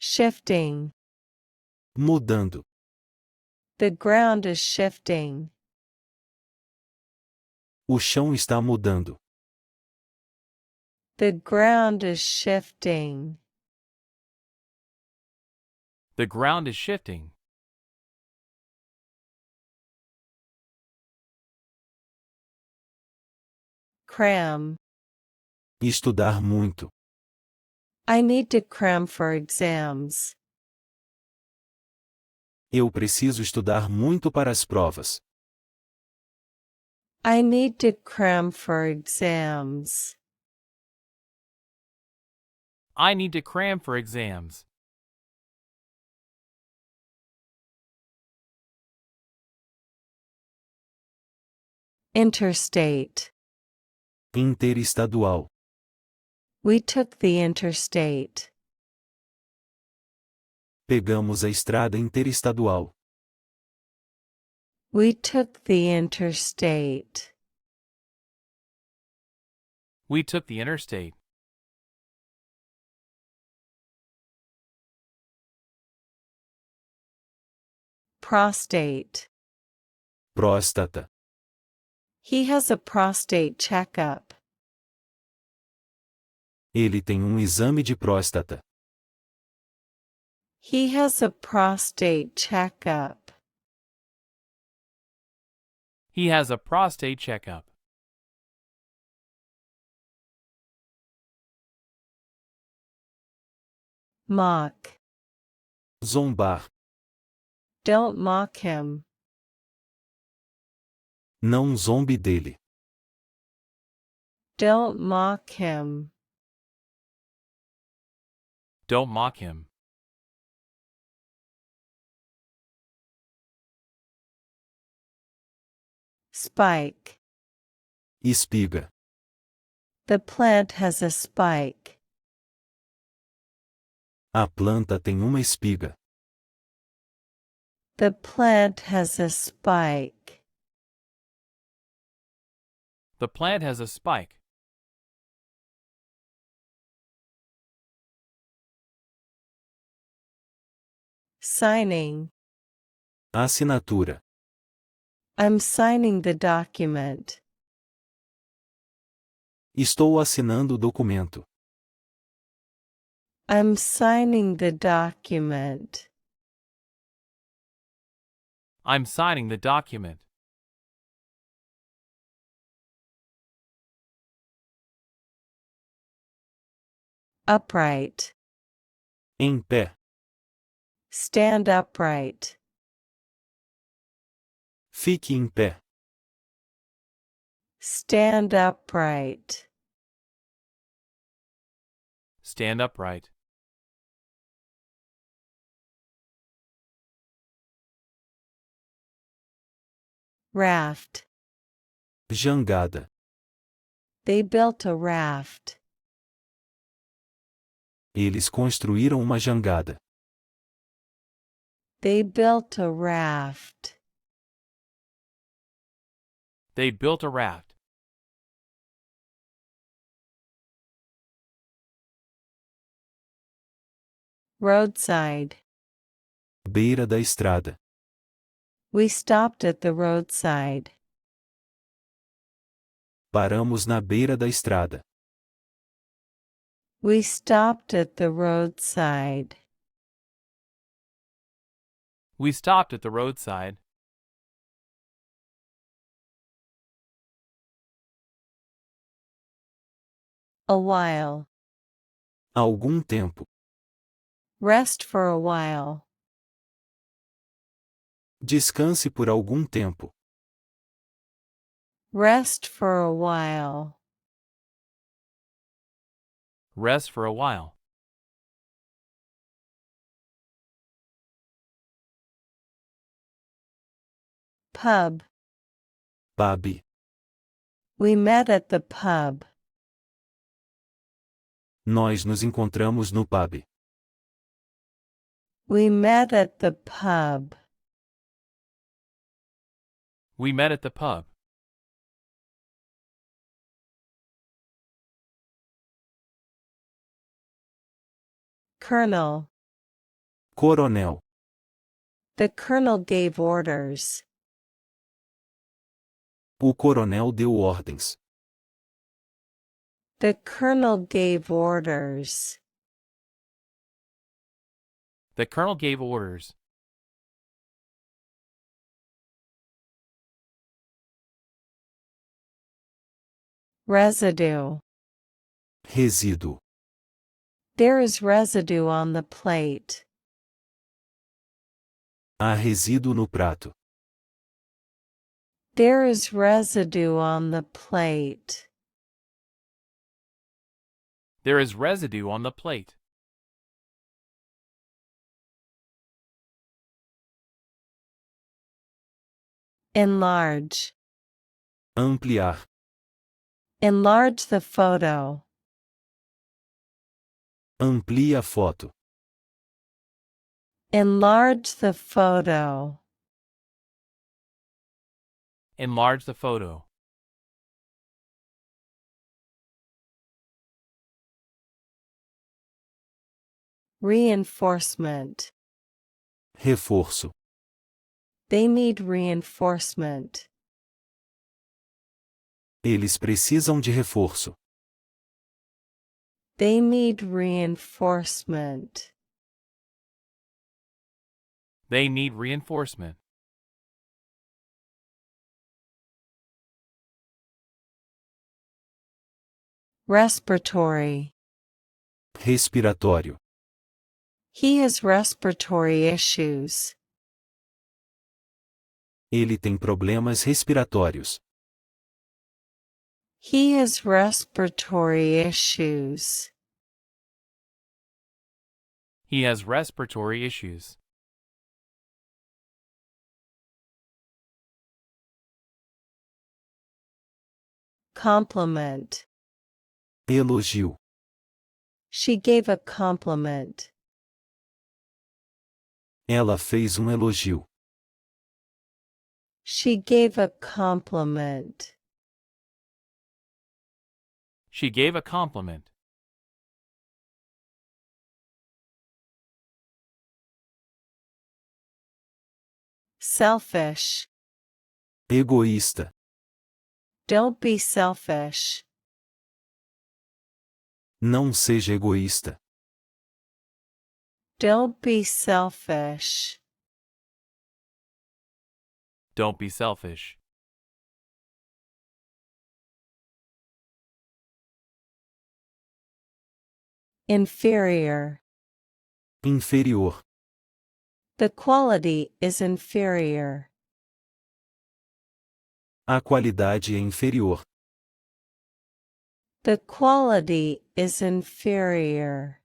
Shifting. Mudando. The ground is shifting. O chão está mudando. The ground is shifting. The ground is shifting. Cram. Estudar muito. I need to cram for exams. Eu preciso estudar muito para as provas. I need to cram for exams. I need to cram for exams. Interstate. Interestadual. We took the interstate. Pegamos a estrada interestadual. We took the interstate. We took the interstate. Prostate. Próstata. He has a prostate checkup. Ele tem exame de próstata. He has a prostate checkup. He has a prostate checkup. Mock. Zombar. Don't mock him. Não zombe dele. Don't mock him. Don't mock him. Spike. Espiga. The plant has a spike. A planta tem espiga. The plant has a spike. The plant has a spike. Signing. Assinatura. I'm signing the document. Estou assinando o documento. I'm signing the document. I'm signing the document. Upright. Em pé. Stand upright. Fique em pé. Stand upright. Stand upright. Raft. Jangada. They built a raft. Eles construíram uma jangada. They built a raft. They built a raft. Roadside. Beira da estrada. We stopped at the roadside. Paramos na beira da estrada. We stopped at the roadside. We stopped at the roadside. Awhile. Algum tempo. Rest for a while. Descanse por algum tempo. Rest for a while. Rest for a while. Pub. Pub. We met at the pub. Nós nos encontramos no pub. We met at the pub. We met at the pub. Colonel. Coronel. The colonel gave orders. O coronel deu ordens. The colonel gave orders. The colonel gave orders. Residue. Resíduo. There is residue on the plate. Há resíduo no prato. There is residue on the plate. There is residue on the plate. Enlarge. Ampliar. Enlarge the photo. Amplie a foto. Enlarge the photo. Enlarge the photo. Reinforcement. Reforço. They need reinforcement. Eles precisam de reforço. They need reinforcement. They need reinforcement. Respiratory. Respiratório. He has respiratory issues. Ele tem problemas respiratórios. He has respiratory issues. He has respiratory issues. Compliment. Elogio. She gave a compliment. Ela fez elogio. She gave a compliment. She gave a compliment. Selfish. Egoísta. Don't be selfish. Não seja egoísta. Don't be selfish. Don't be selfish. Inferior. Inferior. The quality is inferior. A qualidade é inferior. The quality is inferior.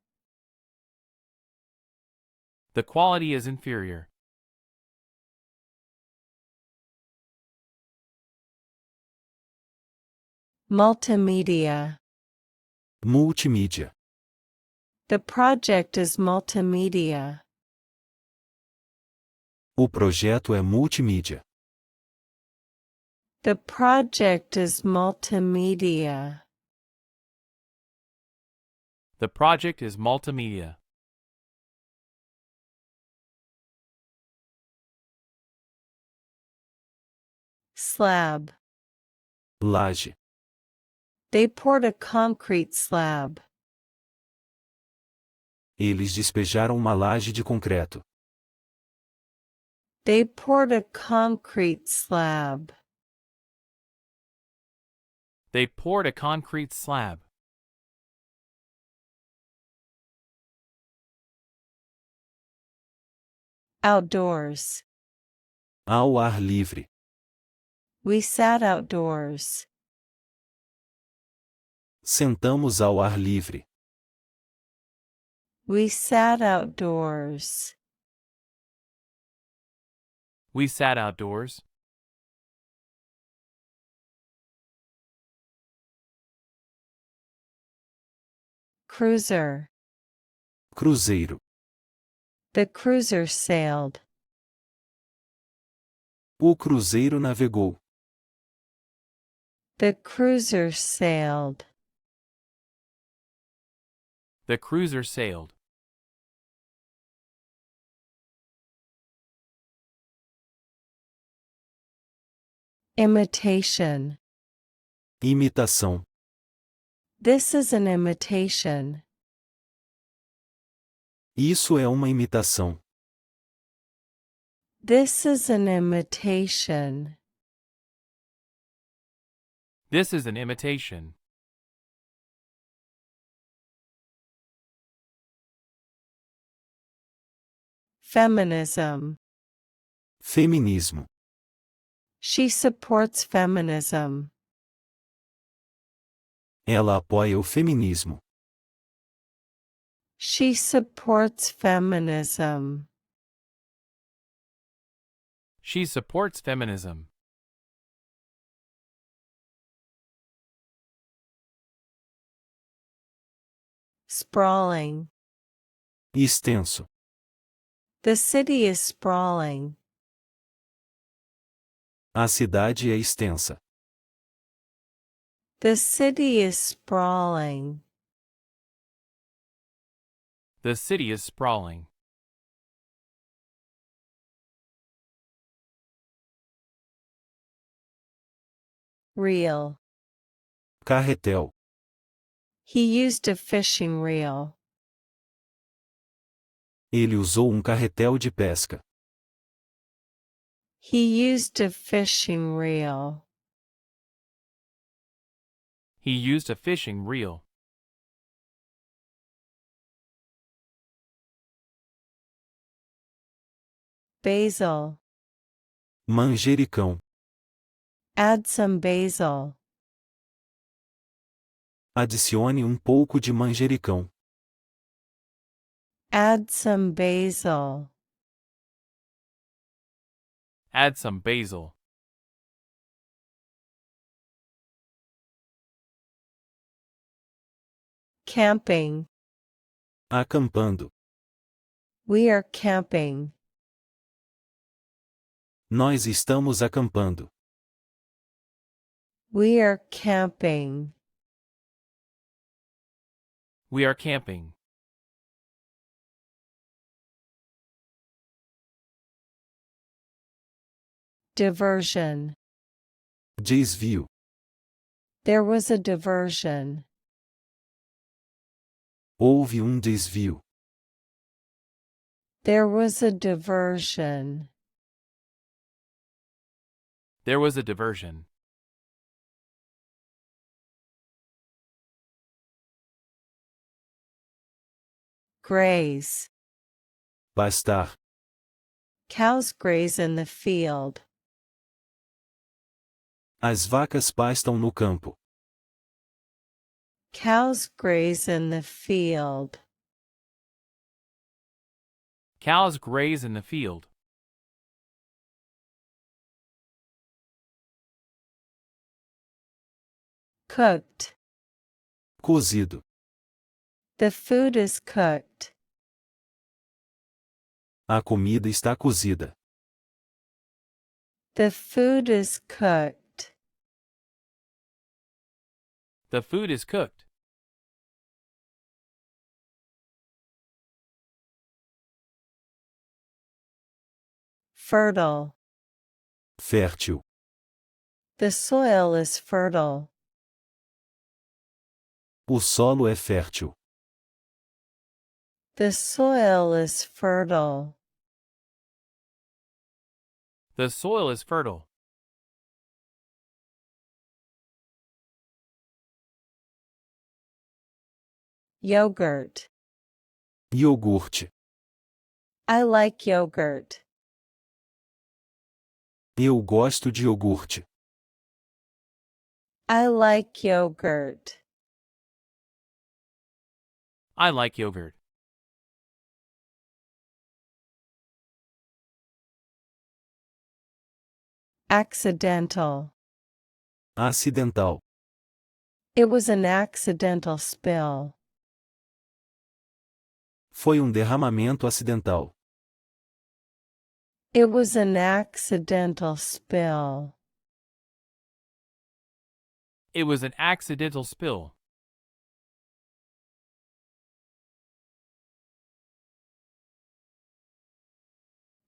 The quality is inferior. Multimedia. Multimedia. The project is multimedia. O projeto é multimídia. The project is multimedia. The project is multimedia. Slab. Laje. They poured a concrete slab. Eles despejaram uma laje de concreto. They poured a concrete slab. They poured a concrete slab. Outdoors. Ao ar livre. We sat outdoors. Sentamos ao ar livre. We sat outdoors. We sat outdoors. Cruiser. Cruzeiro. The cruiser sailed. O cruzeiro navegou. The cruiser sailed. The cruiser sailed. Imitation. Imitação. This is an imitation. Isso é uma imitação. This is an imitation. This is an imitation. Feminism. Feminismo. She supports feminism. Ela apoia o feminismo. She supports feminism. She supports feminism. Sprawling. Extenso. The city is sprawling. A cidade é extensa. The city is sprawling. The city is sprawling. Reel. Carretel. He used a fishing reel. Ele usou um carretel de pesca. He used a fishing reel. He used a fishing reel. Basil. Manjericão. Add some basil. Adicione um pouco de manjericão. Add some basil. Add some basil. Camping. Acampando. We are camping. Nós estamos acampando. We are camping. We are camping. Diversion. Desvio. There was a diversion. Houve um desvio. There was a diversion. There was a diversion. Graze. Pastar. Cows graze in the field. As vacas pastam no campo. Cows graze in the field. Cows graze in the field. Cooked. Cozido. The food is cooked. A comida está cozida. The food is cooked. The food is cooked. Fertile. Fértil. The soil is fertile. O solo é fértil. The soil is fertile. The soil is fertile. Yogurt. Iogurte. I like yogurt. Eu gosto de iogurte. I like yogurt. I like yogurt. Accidental. Acidental. It was an accidental spill. Foi um derramamento acidental. It was an accidental spill. It was an accidental spill.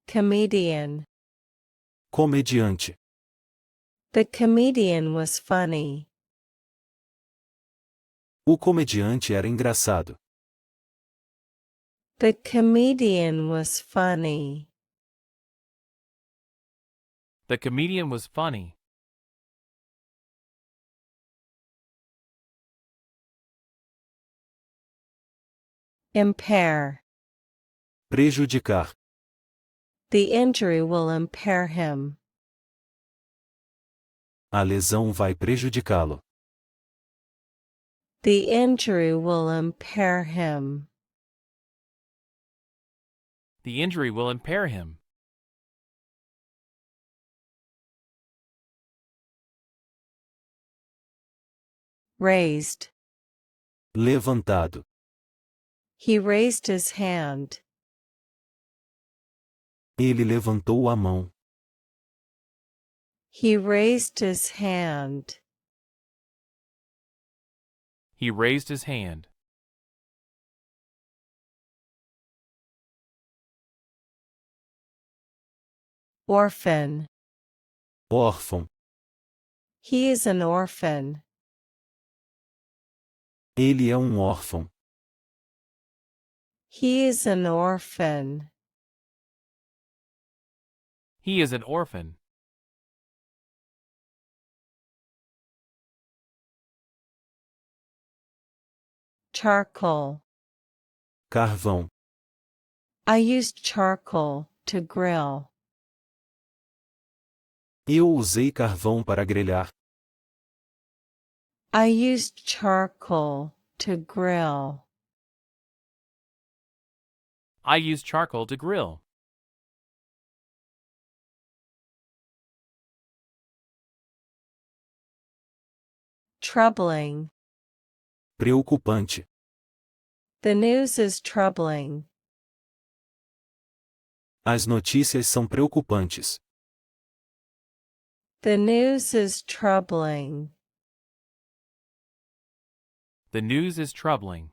Comedian. Comediante. The comedian was funny. O comediante era engraçado. The comedian was funny. The comedian was funny. Impair. Prejudicar. The injury will impair him. A lesão vai prejudicá-lo. The injury will impair him. The injury will impair him. Raised. Levantado. He raised his hand. Ele levantou a mão. He raised his hand. He raised his hand. Orphan. Órfão. He is an orphan. Ele é órfão. He is an orphan. He is an orphan. Charcoal. Carvão. I used charcoal to grill. Eu usei carvão para grelhar. I used charcoal to grill. I used charcoal to grill. Troubling. Preocupante. The news is troubling. As notícias são preocupantes. The news is troubling. The news is troubling.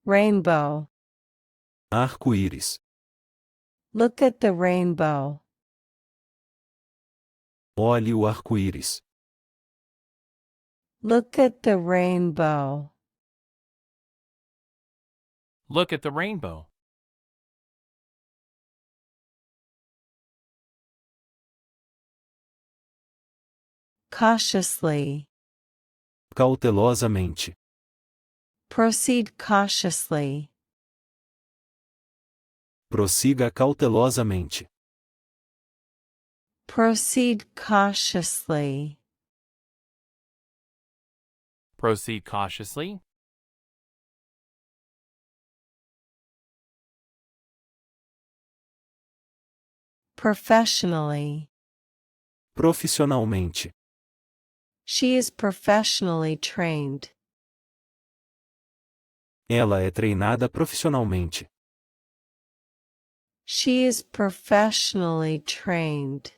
Rainbow. Arco-íris. Look at the rainbow. Olhe o arco-íris. Look at the rainbow. Look at the rainbow. Cautiously. Cautelosamente. Proceed cautiously. Prossiga cautelosamente. Proceed cautiously. Proceed cautiously. Professionally. Profissionalmente. She is professionally trained. Ela é treinada profissionalmente. She is professionally trained.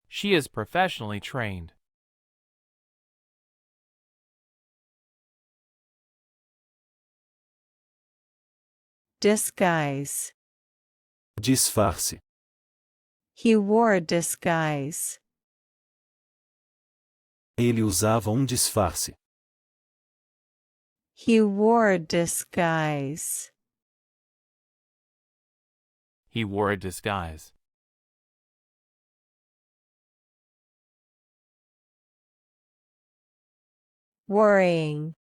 She is professionally trained. Disguise. Disfarce. He wore a disguise. Ele usava disfarce. He wore a disguise. He wore a disguise. Worrying.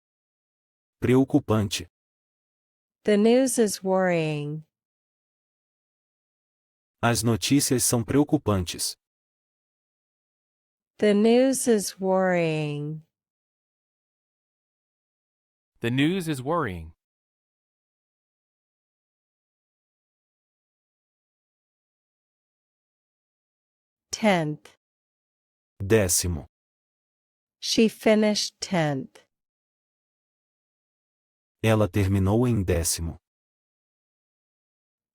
Preocupante. The news is worrying. As notícias são preocupantes. The news is worrying. The news is worrying. Tenth. Décimo. She finished 10th. Ela terminou em décimo.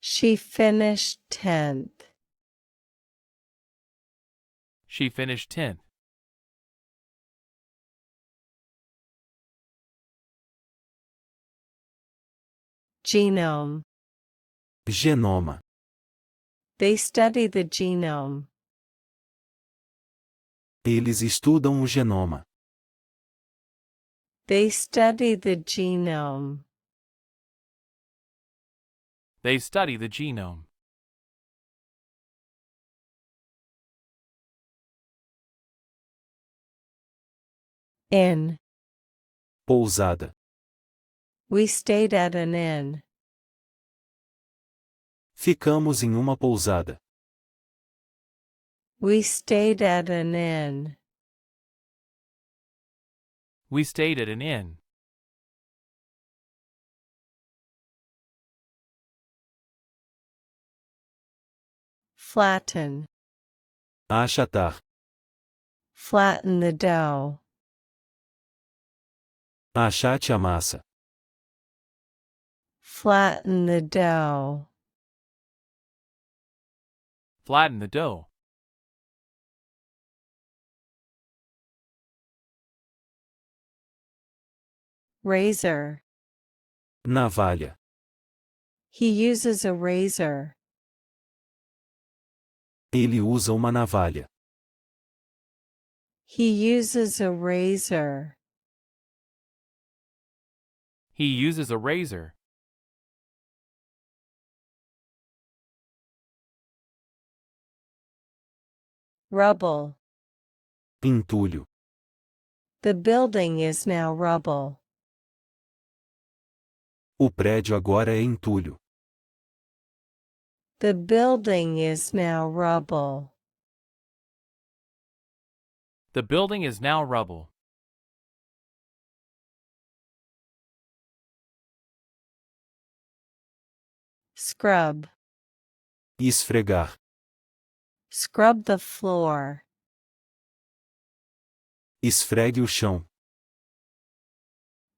She finished 10th. She finished 10th. Genome. Genoma. They study the genome. Eles estudam o genoma. They study the genome. They study the genome. Inn. Pousada. We stayed at an inn. Ficamos em uma pousada. We stayed at an inn. We stayed at an inn. Flatten. Achatar. Flatten the dough. Achate a massa. Flatten the dough. Flatten the dough. Razor. Navalha. He uses a razor. Ele usa uma navalha. He uses a razor. He uses a razor. Rubble. Entulho. The building is now rubble. O prédio agora é entulho. The building is now rubble. The building is now rubble. Scrub. Esfregar. Scrub the floor. Esfregue o chão.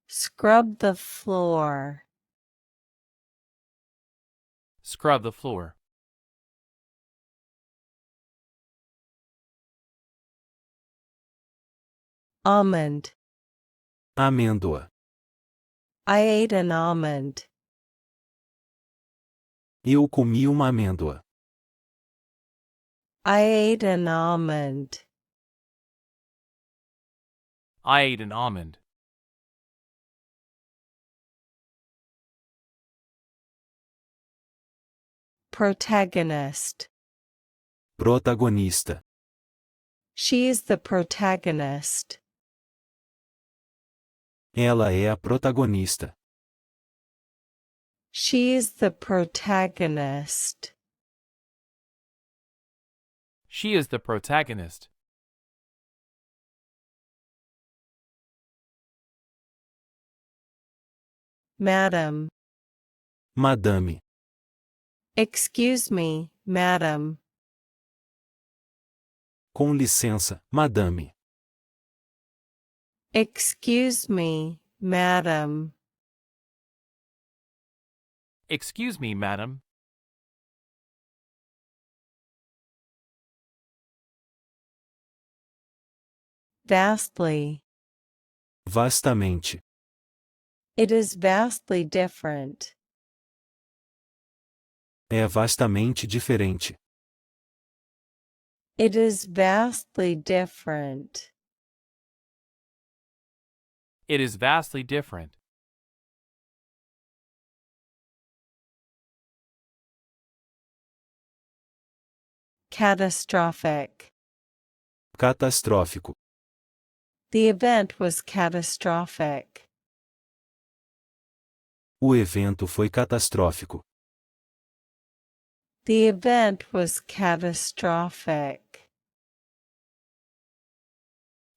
Scrub the floor. Scrub the floor. Almond. Amêndoa. I ate an almond. Eu comi uma amêndoa. I ate an almond. I ate an almond. Protagonist. Protagonista. She is the protagonist. Ela é a protagonista. She is the protagonist. She is the protagonist. Madam. Madame. Excuse me, madam. Com licença, madame. Excuse me, madam. Excuse me, madam. Vastly. Vastamente. It is vastly different. É vastamente diferente. It is vastly different. It is vastly different. Catastrophic. Catastrófico. The event was catastrophic. O evento foi catastrófico. The event was catastrophic.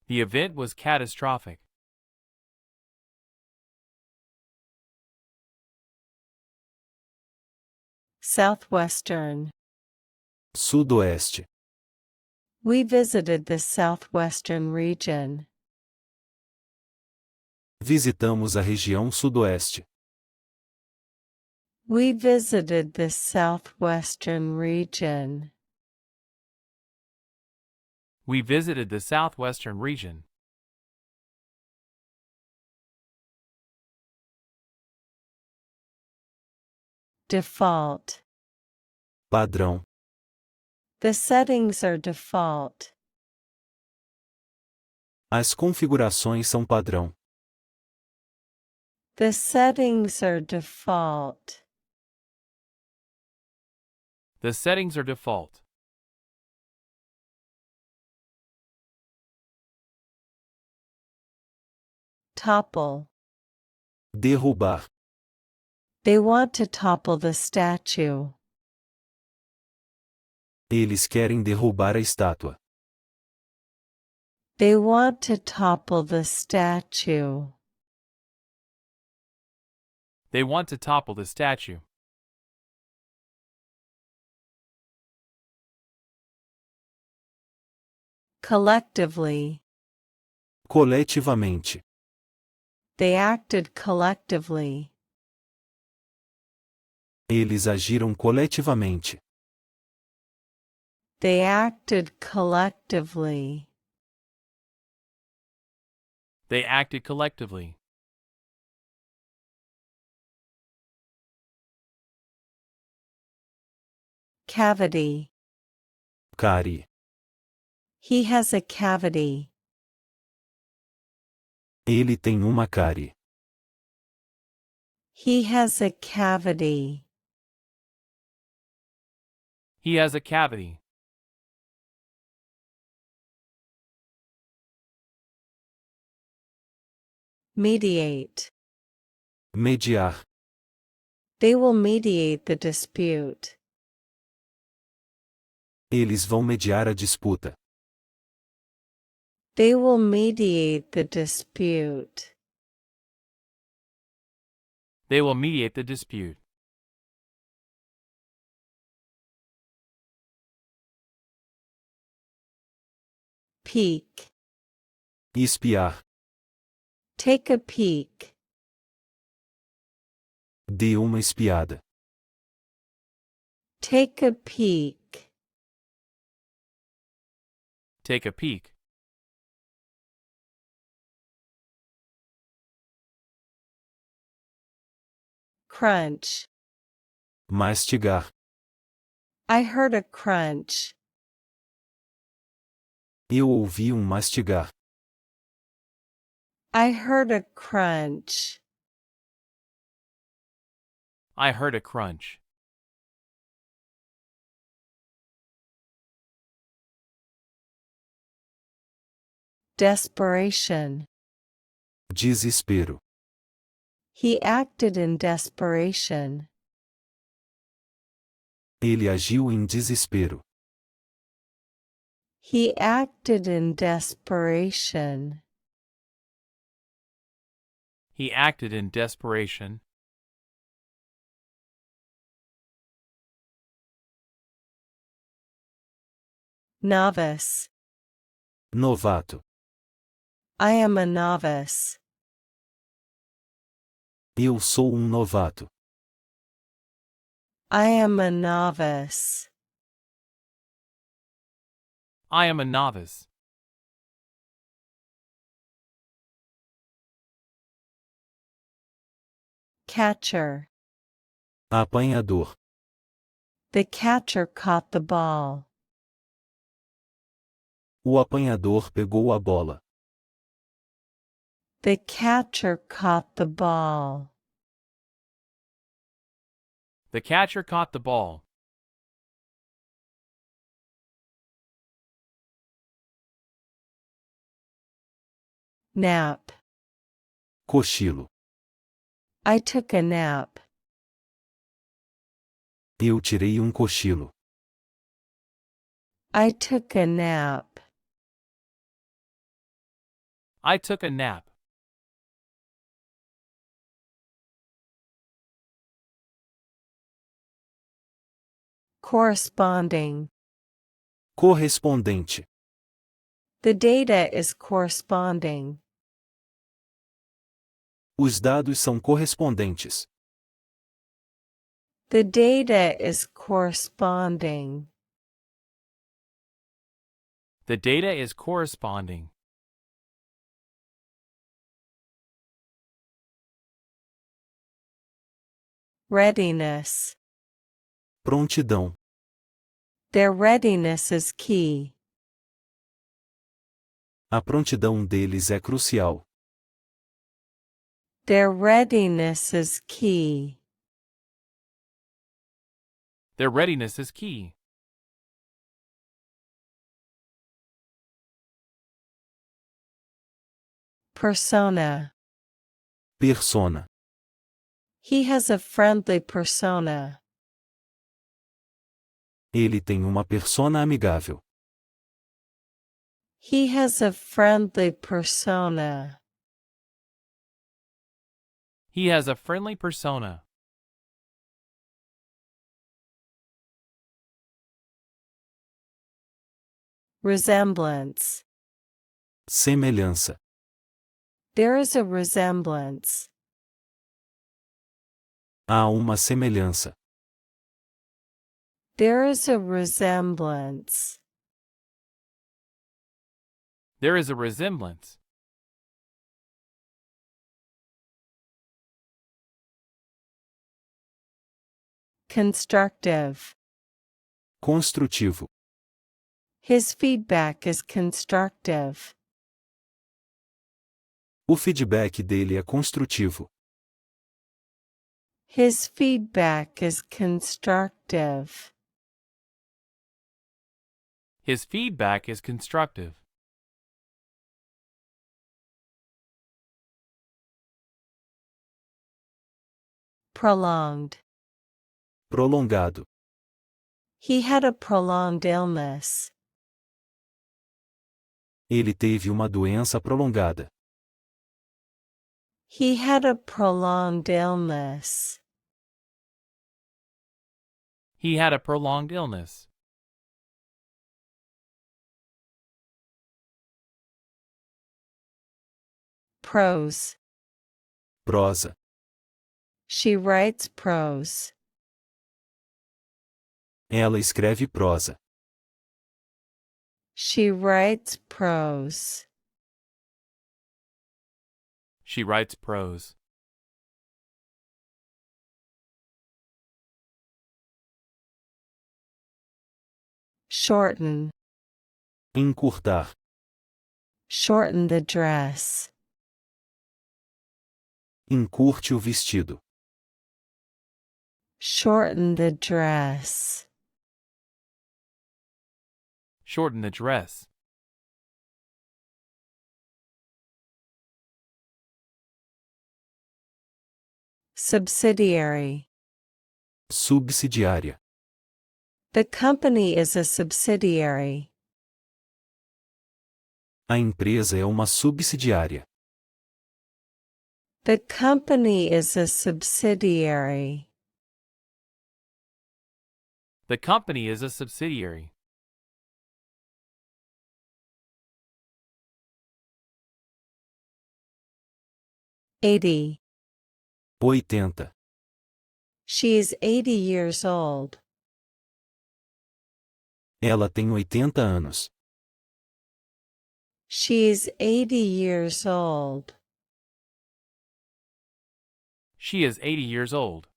The event was catastrophic. Southwestern. Sudoeste. We visited the southwestern region. Visitamos a região sudoeste. We visited the southwestern region. We visited the southwestern region. Default. Padrão. The settings are default. As configurações são padrão. The settings are default. The settings are default. Topple. Derrubar. They want to topple the statue. Eles querem derrubar a estátua. They want to topple the statue. They want to topple the statue. Collectively. Coletivamente. They acted collectively. Eles agiram coletivamente. They acted collectively. They acted collectively. Cavity. Cárie. He has a cavity. Ele tem uma cárie. He has a cavity. He has a cavity. Mediate. Mediar. They will mediate the dispute. Eles vão mediar a disputa. They will mediate the dispute. They will mediate the dispute. Peek. Espiar. Take a peek. Dê uma espiada. Take a peek. Take a peek. Crunch. Mastigar. I heard a crunch. Eu ouvi mastigar. I heard a crunch. I heard a crunch. Desperation. Desespero. He acted in desperation. Ele agiu em desespero. He acted in desperation. He acted in desperation. Novice. Novato. I am a novice. Eu sou novato. I am a novice. I am a novice. Catcher. Apanhador. The catcher caught the ball. O apanhador pegou a bola. The catcher caught the ball. The catcher caught the ball. Nap. Cochilo. I took a nap. Eu tirei cochilo. I took a nap. I took a nap. Corresponding. Correspondente. The data is corresponding. Os dados são correspondentes. The data is corresponding. The data is corresponding. Readiness. Prontidão. Their readiness is key. A prontidão deles é crucial. Their readiness is key. Their readiness is key. Persona. Persona. He has a friendly persona. Ele tem uma persona amigável. He has a friendly persona. He has a friendly persona. Resemblance. Semelhança. There is a resemblance. Há uma semelhança. There is a resemblance. There is a resemblance. Constructive. Construtivo. His feedback is constructive. O feedback dele é construtivo. His feedback is constructive. His feedback is constructive. Prolonged. Prolongado. He had a prolonged illness. Ele teve uma doença prolongada. He had a prolonged illness. He had a prolonged illness. Prose. Prosa. She writes prose. Ela escreve prosa. She writes prose. She writes prose. Shorten. Encurtar. Shorten the dress. Encurte o vestido. Shorten the dress. Shorten the dress. Subsidiary. Subsidiária. The company is a subsidiary. A empresa é uma subsidiária. The company is a subsidiary. The company is a subsidiary. '80. 80. She is 80 years old. Ela tem 80 anos. She is 80 years old. She is 80 years old.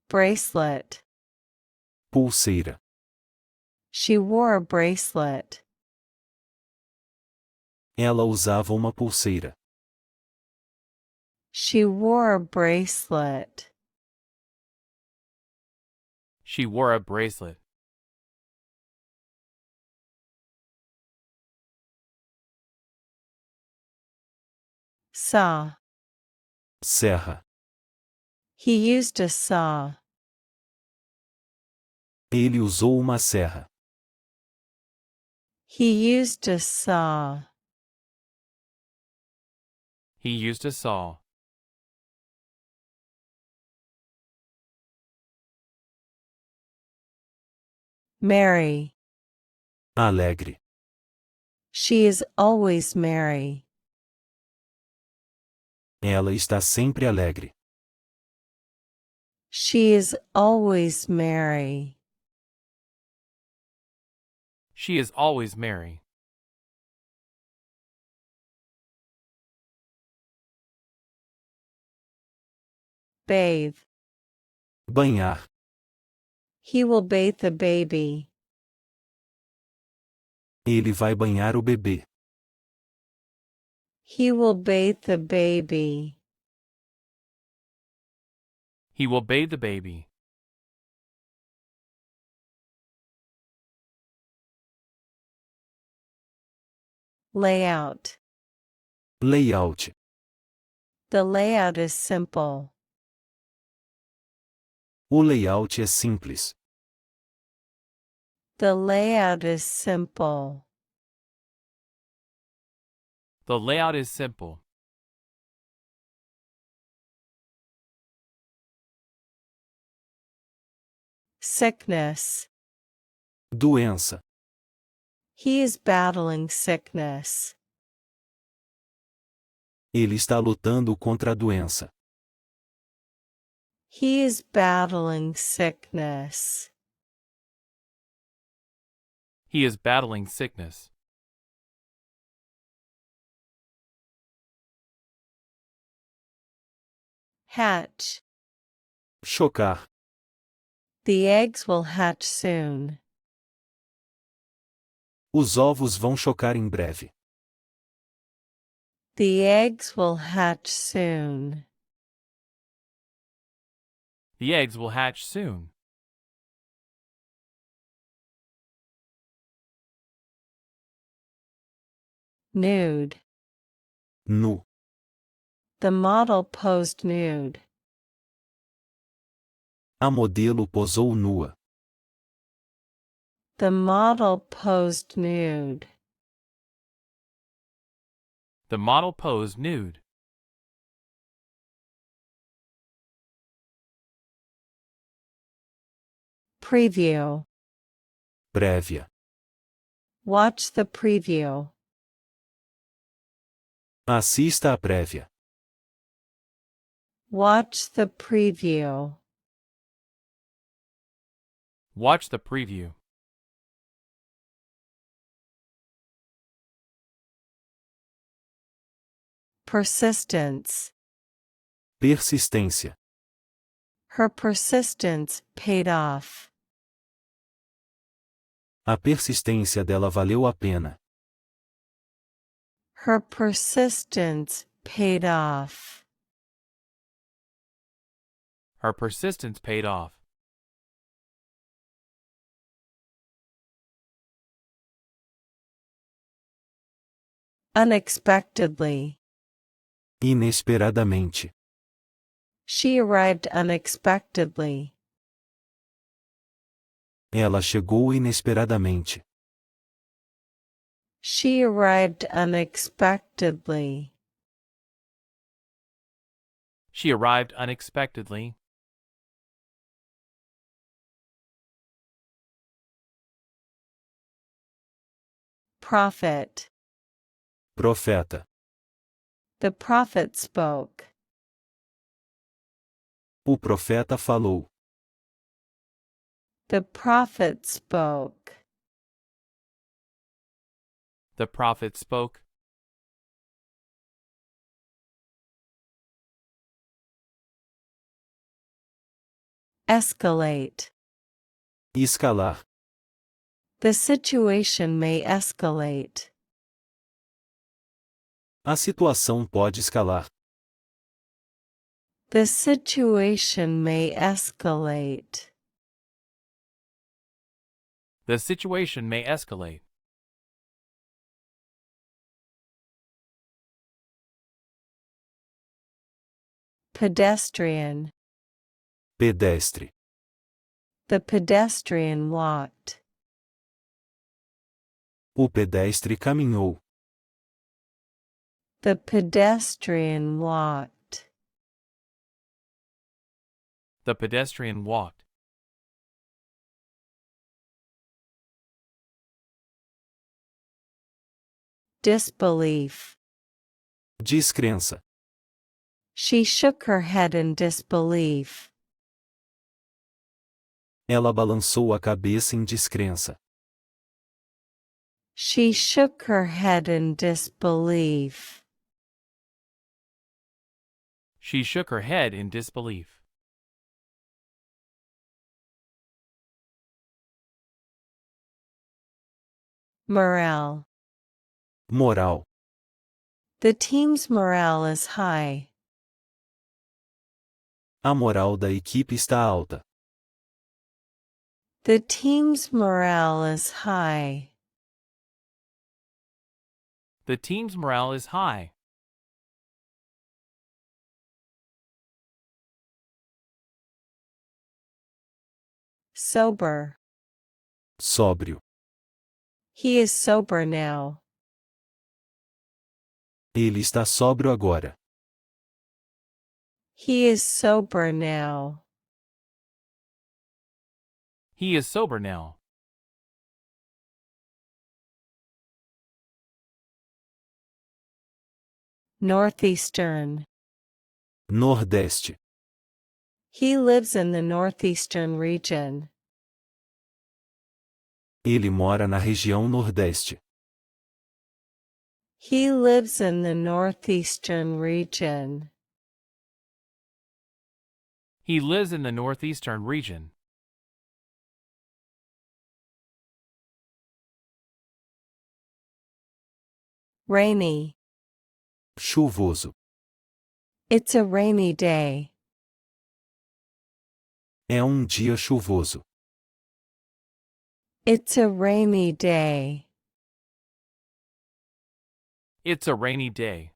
Bracelet. Pulseira. She wore a bracelet. Ela usava uma pulseira. She wore a bracelet. She wore a bracelet. Saw. Serra. He used a saw. Ele usou uma serra. He used a saw. He used a saw. Merry. Alegre. She is always merry. Ela está sempre alegre. She is always merry. She is always merry. Bathe. Banhar. He will bathe the baby. Ele vai banhar o bebê. He will bathe the baby. He will bathe the baby. Layout. Layout. The layout is simple. O layout é simples. The layout is simple. The layout is simple. Sickness. Doença. He is battling sickness. Ele está lutando contra a doença. He is battling sickness. He is battling sickness. Hatch. Chocar. The eggs will hatch soon. Os ovos vão chocar em breve. The eggs will hatch soon. The eggs will hatch soon. Nude. Nu. The model posed nude. A modelo posou nua. The model posed nude. The model posed nude. Preview. Prévia. Watch the preview. Assista a prévia. Watch the preview. Watch the preview. Persistence. Persistência. Her persistence paid off. A persistência dela valeu a pena. Her persistence paid off. Her persistence paid off. Unexpectedly. Inesperadamente. She arrived unexpectedly. Ela chegou inesperadamente. She arrived unexpectedly. She arrived unexpectedly. Prophet. Profeta. The prophet spoke. O profeta falou. The prophet spoke. The prophet spoke. Escalate. Escalar. The situation may escalate. A situação pode escalar. The situation may escalate. The situation may escalate. Pedestrian. Pedestre. The pedestrian walked. O pedestre caminhou. The pedestrian walked. The pedestrian walked. Disbelief. Descrença. She shook her head in disbelief. Ela balançou a cabeça em descrença. She shook her head in disbelief. She shook her head in disbelief. Morale. Moral. The team's morale is high. A moral da equipe está alta. The team's morale is high. The team's morale is high. Sober. Sóbrio. He is sober now. Ele está sóbrio agora. He is sober now. He is sober now. Northeastern. Nordeste. He lives in the northeastern region. Ele mora na região Nordeste. He lives in the northeastern region. He lives in the northeastern region. Rainy. Chuvoso. It's a rainy day. É dia chuvoso. It's a rainy day. It's a rainy day.